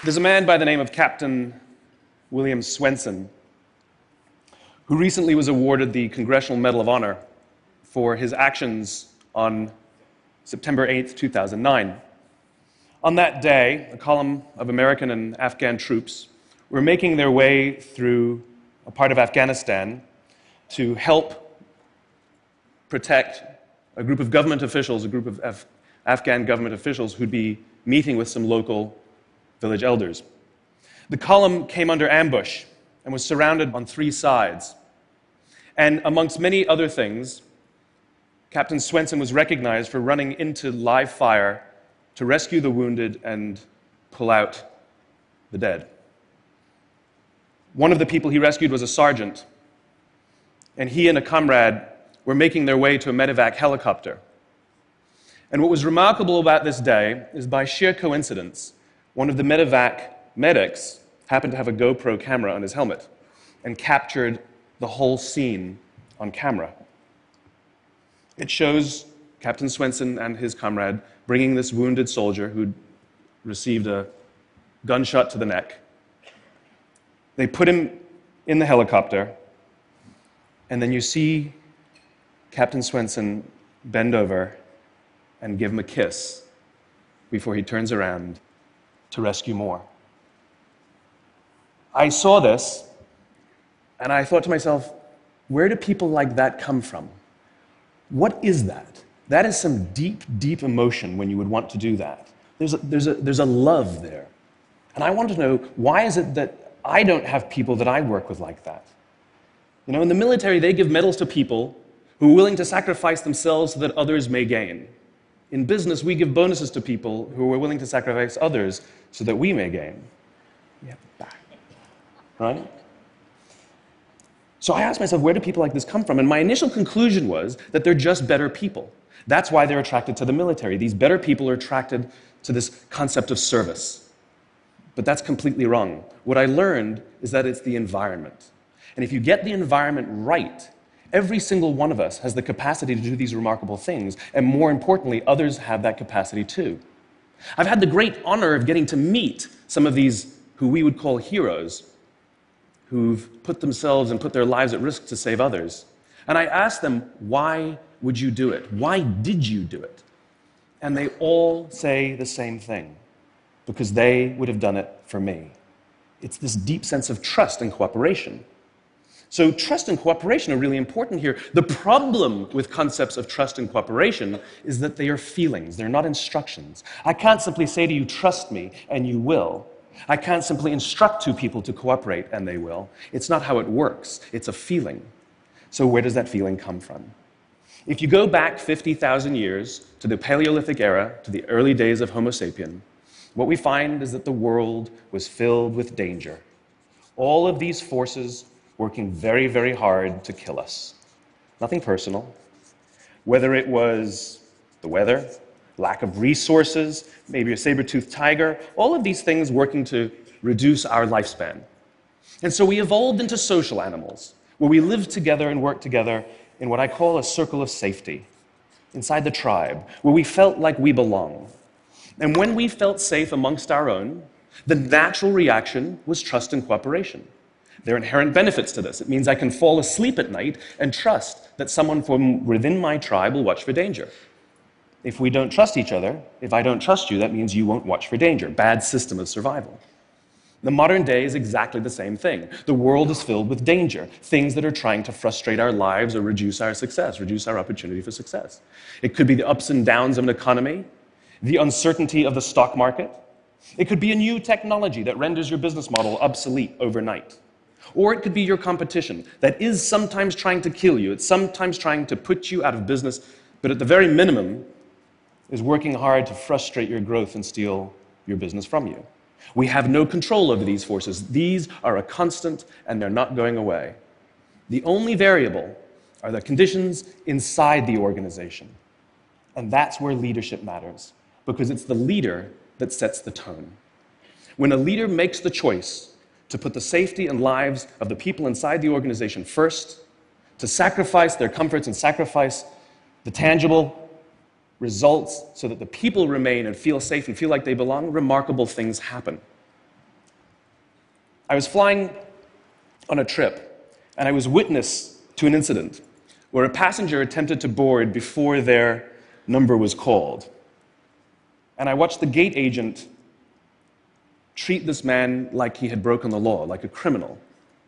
There's a man by the name of Captain William Swenson who recently was awarded the Congressional Medal of Honor for his actions on September 8th, 2009. On that day, a column of American and Afghan troops were making their way through a part of Afghanistan to help protect a group of government officials, a group of Afghan government officials who'd be meeting with some local village elders. The column came under ambush and was surrounded on three sides. And amongst many other things, Captain Swenson was recognized for running into live fire to rescue the wounded and pull out the dead. One of the people he rescued was a sergeant, and he and a comrade were making their way to a medevac helicopter. And what was remarkable about this day is, by sheer coincidence, one of the medevac medics happened to have a GoPro camera on his helmet and captured the whole scene on camera. It shows Captain Swenson and his comrade bringing this wounded soldier who'd received a gunshot to the neck. They put him in the helicopter, and then you see Captain Swenson bend over and give him a kiss before he turns around to rescue more. I saw this, and I thought to myself, where do people like that come from? What is that? That is some deep, deep emotion when you would want to do that. There's a love there. And I want to know, why is it that I don't have people that I work with like that? You know, in the military, they give medals to people who are willing to sacrifice themselves so that others may gain. In business, we give bonuses to people who are willing to sacrifice others so that we may gain. We have it back, right? So I asked myself, where do people like this come from? And my initial conclusion was that they're just better people. That's why they're attracted to the military. These better people are attracted to this concept of service. But that's completely wrong. What I learned is that it's the environment. And if you get the environment right, every single one of us has the capacity to do these remarkable things, and more importantly, others have that capacity too. I've had the great honor of getting to meet some of these who we would call heroes, who've put themselves and put their lives at risk to save others. And I asked them, why would you do it? Why did you do it? And they all say the same thing, because they would have done it for me. It's this deep sense of trust and cooperation. So trust and cooperation are really important here. The problem with concepts of trust and cooperation is that they are feelings. They're not instructions. I can't simply say to you, trust me, and you will. I can't simply instruct two people to cooperate, and they will. It's not how it works. It's a feeling. So where does that feeling come from? If you go back 50,000 years to the Paleolithic era, to the early days of Homo sapien, what we find is that the world was filled with danger. All of these forces working very, very hard to kill us. Nothing personal. Whether it was the weather, lack of resources, maybe a saber-toothed tiger, all of these things working to reduce our lifespan. And so we evolved into social animals, where we lived together and worked together in what I call a circle of safety, inside the tribe, where we felt like we belong. And when we felt safe amongst our own, the natural reaction was trust and cooperation. There are inherent benefits to this. It means I can fall asleep at night and trust that someone from within my tribe will watch for danger. If we don't trust each other, if I don't trust you, that means you won't watch for danger. Bad system of survival. The modern day is exactly the same thing. The world is filled with danger, things that are trying to frustrate our lives or reduce our success, reduce our opportunity for success. It could be the ups and downs of an economy, the uncertainty of the stock market. It could be a new technology that renders your business model obsolete overnight. Or it could be your competition that is sometimes trying to kill you. It's sometimes trying to put you out of business, but at the very minimum is working hard to frustrate your growth and steal your business from you. We have no control over these forces. These are a constant, and they're not going away. The only variable are the conditions inside the organization. And that's where leadership matters, because it's the leader that sets the tone. When a leader makes the choice to put the safety and lives of the people inside the organization first, to sacrifice their comforts and sacrifice the tangible results so that the people remain and feel safe and feel like they belong, remarkable things happen. I was flying on a trip, and I was witness to an incident where a passenger attempted to board before their number was called. And I watched the gate agent treat this man like he had broken the law, like a criminal.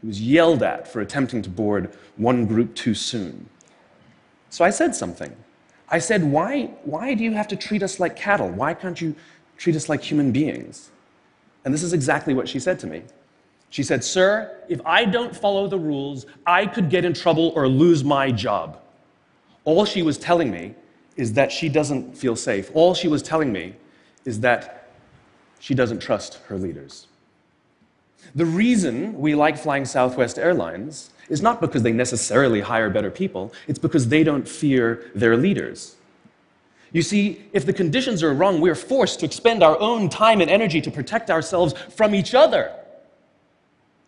He was yelled at for attempting to board one group too soon. So I said something. I said, why do you have to treat us like cattle? Why can't you treat us like human beings? And this is exactly what she said to me. She said, "Sir, if I don't follow the rules, I could get in trouble or lose my job." All she was telling me is that she doesn't feel safe. All she was telling me is that she doesn't trust her leaders. The reason we like flying Southwest Airlines is not because they necessarily hire better people, it's because they don't fear their leaders. You see, if the conditions are wrong, we're forced to expend our own time and energy to protect ourselves from each other.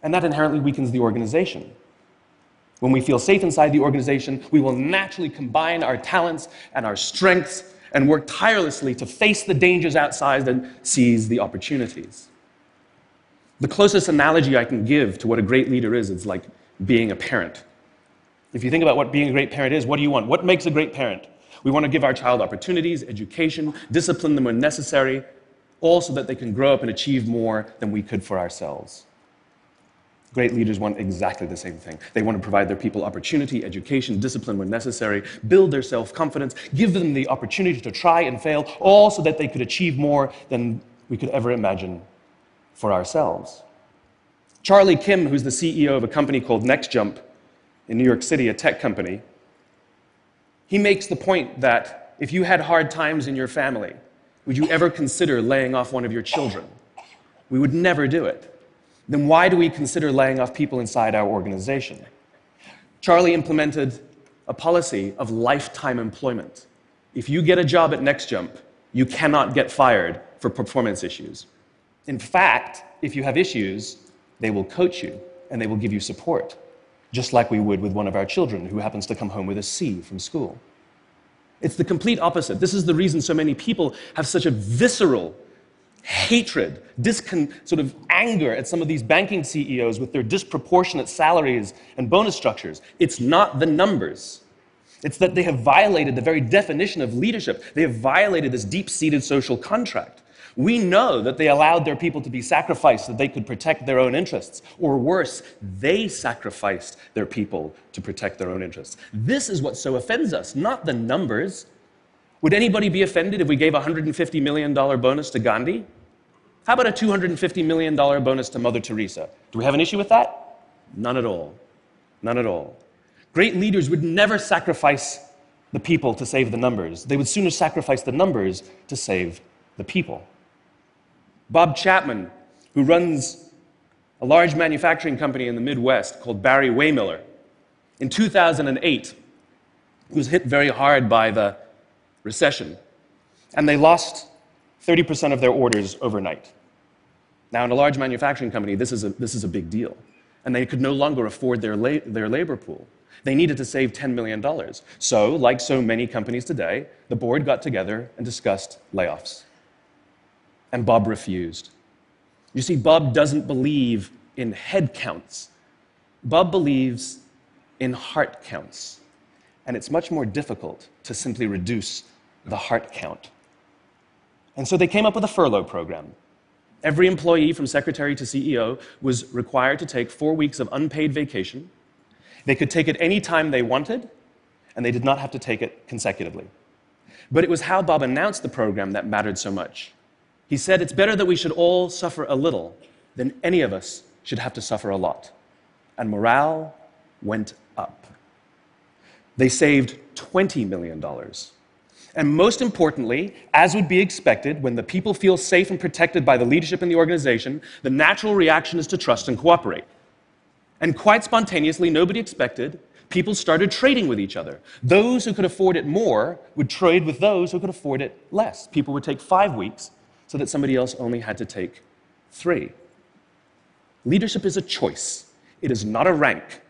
And that inherently weakens the organization. When we feel safe inside the organization, we will naturally combine our talents and our strengths and work tirelessly to face the dangers outside and seize the opportunities. The closest analogy I can give to what a great leader is, it's like being a parent. If you think about what being a great parent is, what do you want? What makes a great parent? We want to give our child opportunities, education, discipline them when necessary, all so that they can grow up and achieve more than we could for ourselves. Great leaders want exactly the same thing. They want to provide their people opportunity, education, discipline when necessary, build their self-confidence, give them the opportunity to try and fail, all so that they could achieve more than we could ever imagine for ourselves. Charlie Kim, who's the CEO of a company called NextJump in New York City, a tech company, he makes the point that if you had hard times in your family, would you ever consider laying off one of your children? We would never do it. Then why do we consider laying off people inside our organization? Charlie implemented a policy of lifetime employment. If you get a job at NextJump, you cannot get fired for performance issues. In fact, if you have issues, they will coach you and they will give you support, just like we would with one of our children who happens to come home with a C from school. It's the complete opposite. This is the reason so many people have such a visceral hatred, sort of anger at some of these banking CEOs with their disproportionate salaries and bonus structures. It's not the numbers. It's that they have violated the very definition of leadership. They have violated this deep-seated social contract. We know that they allowed their people to be sacrificed so that they could protect their own interests. Or worse, they sacrificed their people to protect their own interests. This is what so offends us, not the numbers. Would anybody be offended if we gave a $150 million bonus to Gandhi? How about a $250 million bonus to Mother Teresa? Do we have an issue with that? None at all. None at all. Great leaders would never sacrifice the people to save the numbers. They would sooner sacrifice the numbers to save the people. Bob Chapman, who runs a large manufacturing company in the Midwest called Barry Waymiller, in 2008, he was hit very hard by the recession, and they lost 30% of their orders overnight. Now, in a large manufacturing company, this is a big deal, and they could no longer afford their labor pool. They needed to save $10 million. So, like so many companies today, the board got together and discussed layoffs. And Bob refused. You see, Bob doesn't believe in head counts. Bob believes in heart counts. And it's much more difficult to simply reduce the heart count. And so they came up with a furlough program. Every employee, from secretary to CEO, was required to take 4 weeks of unpaid vacation. They could take it any time they wanted, and they did not have to take it consecutively. But it was how Bob announced the program that mattered so much. He said, "It's better that we should all suffer a little than any of us should have to suffer a lot." And morale went up. They saved $20 million. And most importantly, as would be expected, when the people feel safe and protected by the leadership in the organization, the natural reaction is to trust and cooperate. And quite spontaneously, nobody expected, people started trading with each other. Those who could afford it more would trade with those who could afford it less. People would take 5 weeks so that somebody else only had to take 3. Leadership is a choice. It is not a rank.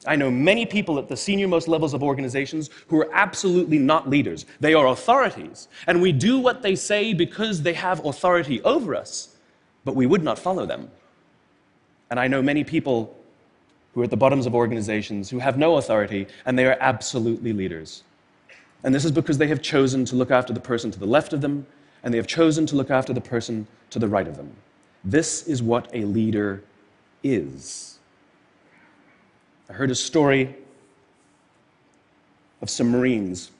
I know many people at the senior-most levels of organizations who are absolutely not leaders. They are authorities, and we do what they say because they have authority over us, but we would not follow them. And I know many people who are at the bottoms of organizations who have no authority, and they are absolutely leaders. And this is because they have chosen to look after the person to the left of them, and they have chosen to look after the person to the right of them. This is what a leader is. I heard a story of some Marines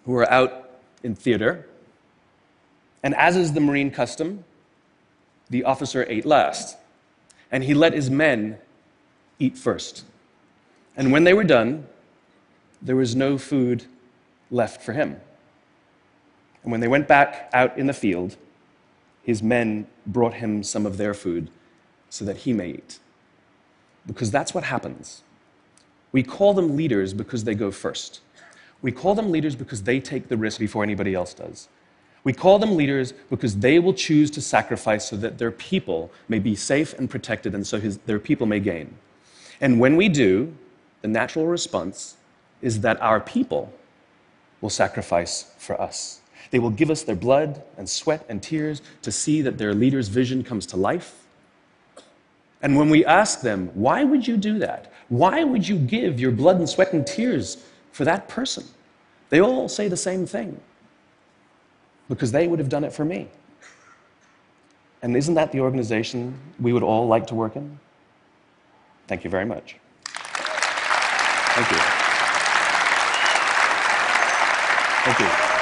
who were out in theater, and as is the Marine custom, the officer ate last, and he let his men eat first. And when they were done, there was no food left for him. And when they went back out in the field, his men brought him some of their food so that he may eat. Because that's what happens. We call them leaders because they go first. We call them leaders because they take the risk before anybody else does. We call them leaders because they will choose to sacrifice so that their people may be safe and protected, and so their people may gain. And when we do, the natural response is that our people will sacrifice for us. They will give us their blood and sweat and tears to see that their leader's vision comes to life. And when we ask them, why would you do that? Why would you give your blood and sweat and tears for that person? They all say the same thing. Because they would have done it for me. And isn't that the organization we would all like to work in? Thank you very much. Thank you. Thank you.